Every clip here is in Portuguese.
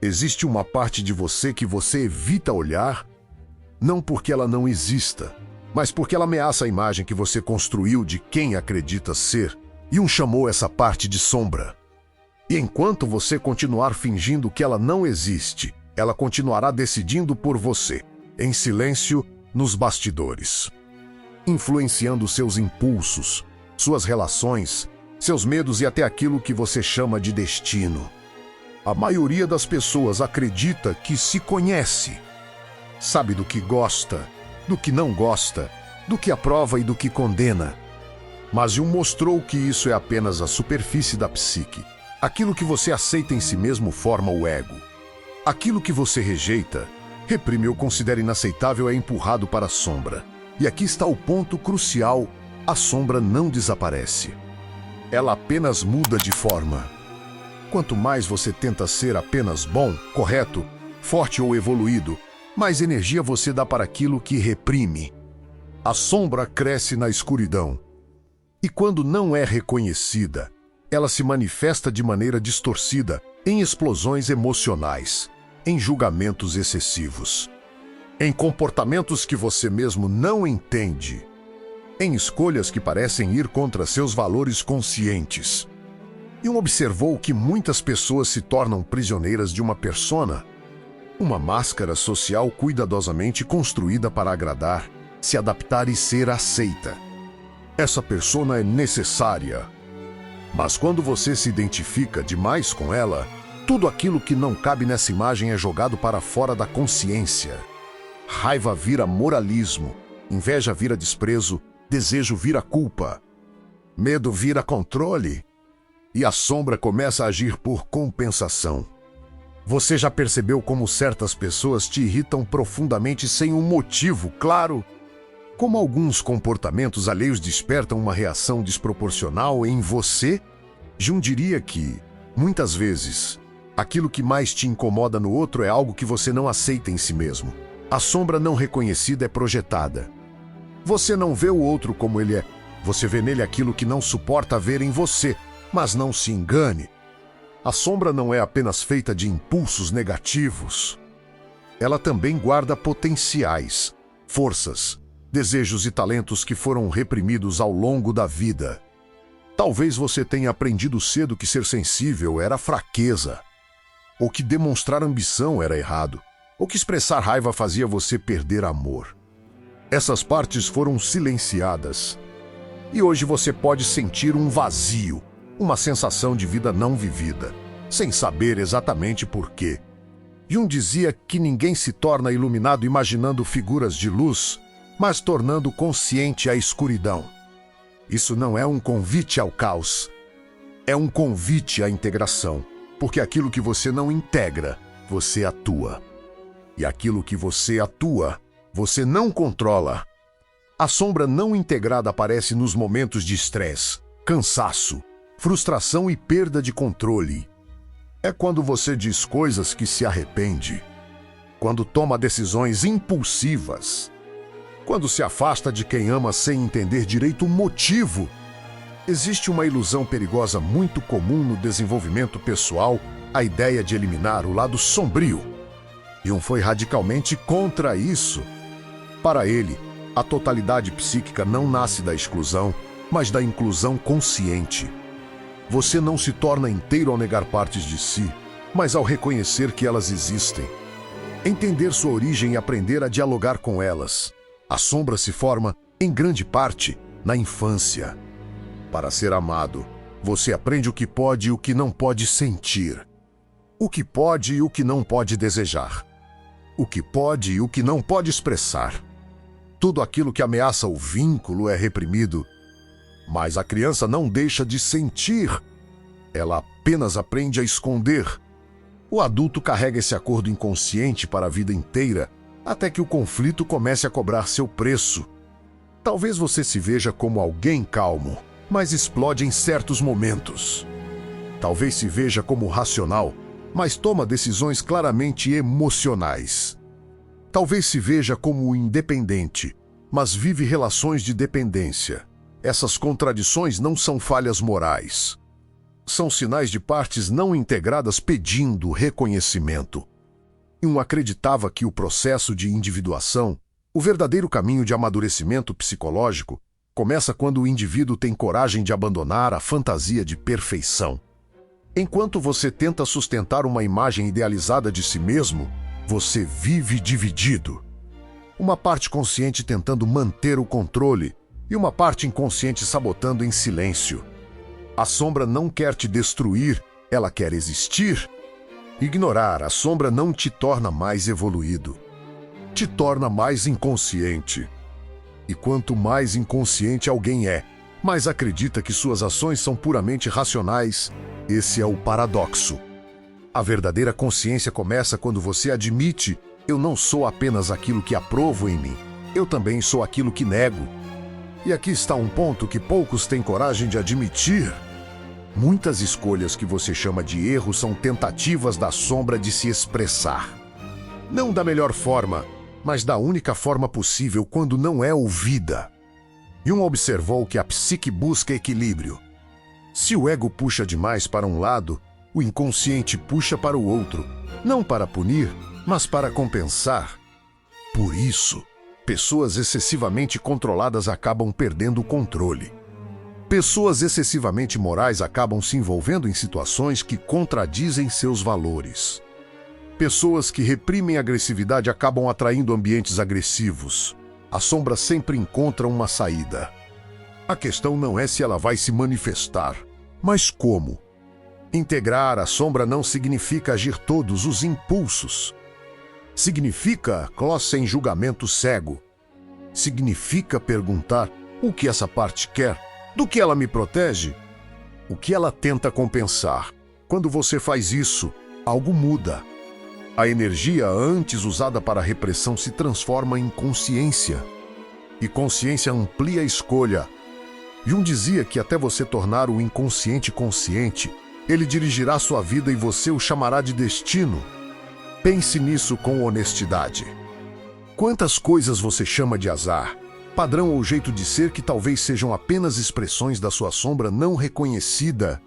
Existe uma parte de você que você evita olhar, não porque ela não exista, mas porque ela ameaça a imagem que você construiu de quem acredita ser, e chamou essa parte de sombra. E enquanto você continuar fingindo que ela não existe, ela continuará decidindo por você, em silêncio, nos bastidores, influenciando seus impulsos, suas relações, seus medos e até aquilo que você chama de destino. A maioria das pessoas acredita que se conhece, sabe do que gosta, do que não gosta, do que aprova e do que condena. Mas Jung mostrou que isso é apenas a superfície da psique. Aquilo que você aceita em si mesmo forma o ego. Aquilo que você rejeita, reprime ou considera inaceitável é empurrado para a sombra. E aqui está o ponto crucial: a sombra não desaparece. Ela apenas muda de forma. Quanto mais você tenta ser apenas bom, correto, forte ou evoluído, mais energia você dá para aquilo que reprime. A sombra cresce na escuridão. E quando não é reconhecida, ela se manifesta de maneira distorcida, em explosões emocionais, em julgamentos excessivos, em comportamentos que você mesmo não entende, em escolhas que parecem ir contra seus valores conscientes. E observou que muitas pessoas se tornam prisioneiras de uma persona, uma máscara social cuidadosamente construída para agradar, se adaptar e ser aceita. Essa persona é necessária. Mas quando você se identifica demais com ela, tudo aquilo que não cabe nessa imagem é jogado para fora da consciência. Raiva vira moralismo, inveja vira desprezo, desejo vira culpa, medo vira controle, e a sombra começa a agir por compensação. Você já percebeu como certas pessoas te irritam profundamente sem um motivo claro? Como alguns comportamentos alheios despertam uma reação desproporcional em você? Jung diria que, muitas vezes, aquilo que mais te incomoda no outro é algo que você não aceita em si mesmo. A sombra não reconhecida é projetada. Você não vê o outro como ele é. Você vê nele aquilo que não suporta ver em você. Mas não se engane. A sombra não é apenas feita de impulsos negativos. Ela também guarda potenciais, forças, desejos e talentos que foram reprimidos ao longo da vida. Talvez você tenha aprendido cedo que ser sensível era fraqueza, ou que demonstrar ambição era errado, ou que expressar raiva fazia você perder amor. Essas partes foram silenciadas, e hoje você pode sentir um vazio, uma sensação de vida não vivida, sem saber exatamente por quê. Jung dizia que ninguém se torna iluminado imaginando figuras de luz, mas tornando consciente a escuridão. Isso não é um convite ao caos, é um convite à integração, porque aquilo que você não integra, você atua. E aquilo que você atua, você não controla. A sombra não integrada aparece nos momentos de estresse, cansaço, frustração e perda de controle. É quando você diz coisas que se arrepende, quando toma decisões impulsivas, quando se afasta de quem ama sem entender direito o motivo. Existe uma ilusão perigosa muito comum no desenvolvimento pessoal, a ideia de eliminar o lado sombrio. Jung foi radicalmente contra isso. Para ele, a totalidade psíquica não nasce da exclusão, mas da inclusão consciente. Você não se torna inteiro ao negar partes de si, mas ao reconhecer que elas existem. Entender sua origem e aprender a dialogar com elas. A sombra se forma, em grande parte, na infância. Para ser amado, você aprende o que pode e o que não pode sentir. O que pode e o que não pode desejar. O que pode e o que não pode expressar. Tudo aquilo que ameaça o vínculo é reprimido. Mas a criança não deixa de sentir. Ela apenas aprende a esconder. O adulto carrega esse acordo inconsciente para a vida inteira, até que o conflito comece a cobrar seu preço. Talvez você se veja como alguém calmo, mas explode em certos momentos. Talvez se veja como racional, mas toma decisões claramente emocionais. Talvez se veja como independente, mas vive relações de dependência. Essas contradições não são falhas morais. são sinais de partes não integradas pedindo reconhecimento. Jung acreditava que o processo de individuação, o verdadeiro caminho de amadurecimento psicológico, começa quando o indivíduo tem coragem de abandonar a fantasia de perfeição. Enquanto você tenta sustentar uma imagem idealizada de si mesmo, você vive dividido. Uma parte consciente tentando manter o controle e uma parte inconsciente sabotando em silêncio. A sombra não quer te destruir, ela quer existir. Ignorar a sombra não te torna mais evoluído. Te torna mais inconsciente. E quanto mais inconsciente alguém é, mais acredita que suas ações são puramente racionais. Esse é o paradoxo. A verdadeira consciência começa quando você admite: eu não sou apenas aquilo que aprovo em mim, eu também sou aquilo que nego. E aqui está um ponto que poucos têm coragem de admitir. Muitas escolhas que você chama de erro são tentativas da sombra de se expressar. Não da melhor forma, mas da única forma possível quando não é ouvida. Jung observou que a psique busca equilíbrio. Se o ego puxa demais para um lado, o inconsciente puxa para o outro, não para punir, mas para compensar. Por isso, pessoas excessivamente controladas acabam perdendo o controle. Pessoas excessivamente morais acabam se envolvendo em situações que contradizem seus valores. Pessoas que reprimem a agressividade acabam atraindo ambientes agressivos. A sombra sempre encontra uma saída. A questão não é se ela vai se manifestar, mas como. Integrar a sombra não significa agir todos os impulsos. Significa sem julgamento cego. Significa perguntar: o que essa parte quer? Do que ela me protege? O que ela tenta compensar? Quando você faz isso, algo muda. A energia antes usada para repressão se transforma em consciência. E consciência amplia a escolha. Jung dizia que até você tornar o inconsciente consciente, ele dirigirá sua vida e você o chamará de destino. Pense nisso com honestidade. Quantas coisas você chama de azar, padrão ou jeito de ser que talvez sejam apenas expressões da sua sombra não reconhecida?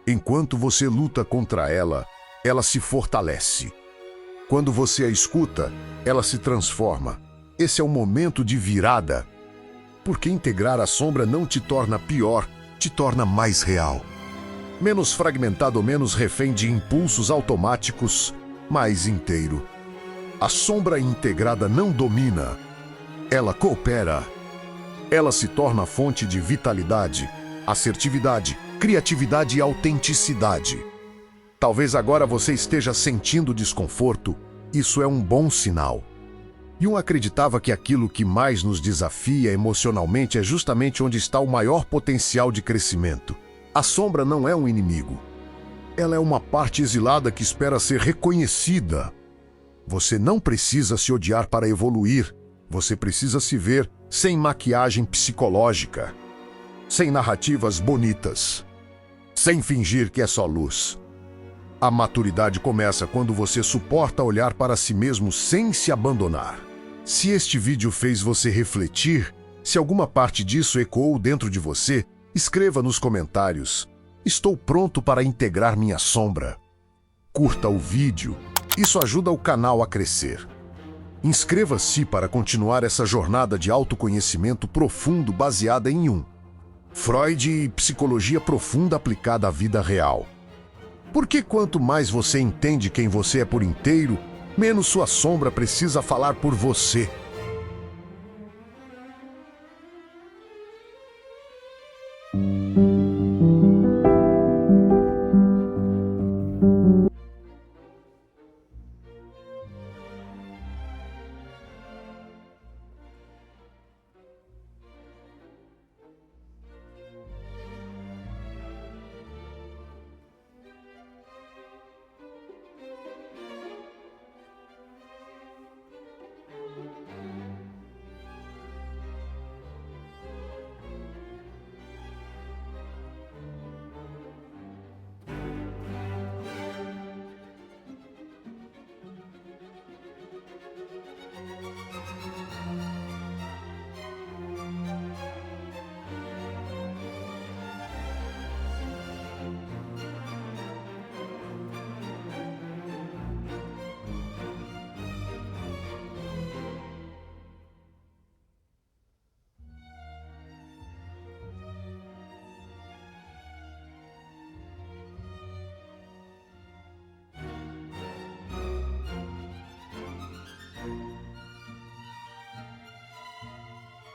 Enquanto você luta contra ela, ela se fortalece. Quando você a escuta, ela se transforma. Esse é o momento de virada. Porque integrar a sombra não te torna pior, te torna mais real. Menos fragmentado ou menos refém de impulsos automáticos, mais inteiro. A sombra integrada não domina. Ela coopera. Ela se torna fonte de vitalidade, assertividade, criatividade e autenticidade. Talvez agora você esteja sentindo desconforto. Isso é um bom sinal. Jung acreditava que aquilo que mais nos desafia emocionalmente é justamente onde está o maior potencial de crescimento. A sombra não é um inimigo. Ela é uma parte exilada que espera ser reconhecida. Você não precisa se odiar para evoluir. Você precisa se ver sem maquiagem psicológica, sem narrativas bonitas, sem fingir que é só luz. A maturidade começa quando você suporta olhar para si mesmo sem se abandonar. Se este vídeo fez você refletir, se alguma parte disso ecoou dentro de você, escreva nos comentários: estou pronto para integrar minha sombra. Curta o vídeo, isso ajuda o canal a crescer. Inscreva-se para continuar essa jornada de autoconhecimento profundo baseada em Jung, Freud e psicologia profunda aplicada à vida real. Porque quanto mais você entende quem você é por inteiro, menos sua sombra precisa falar por você.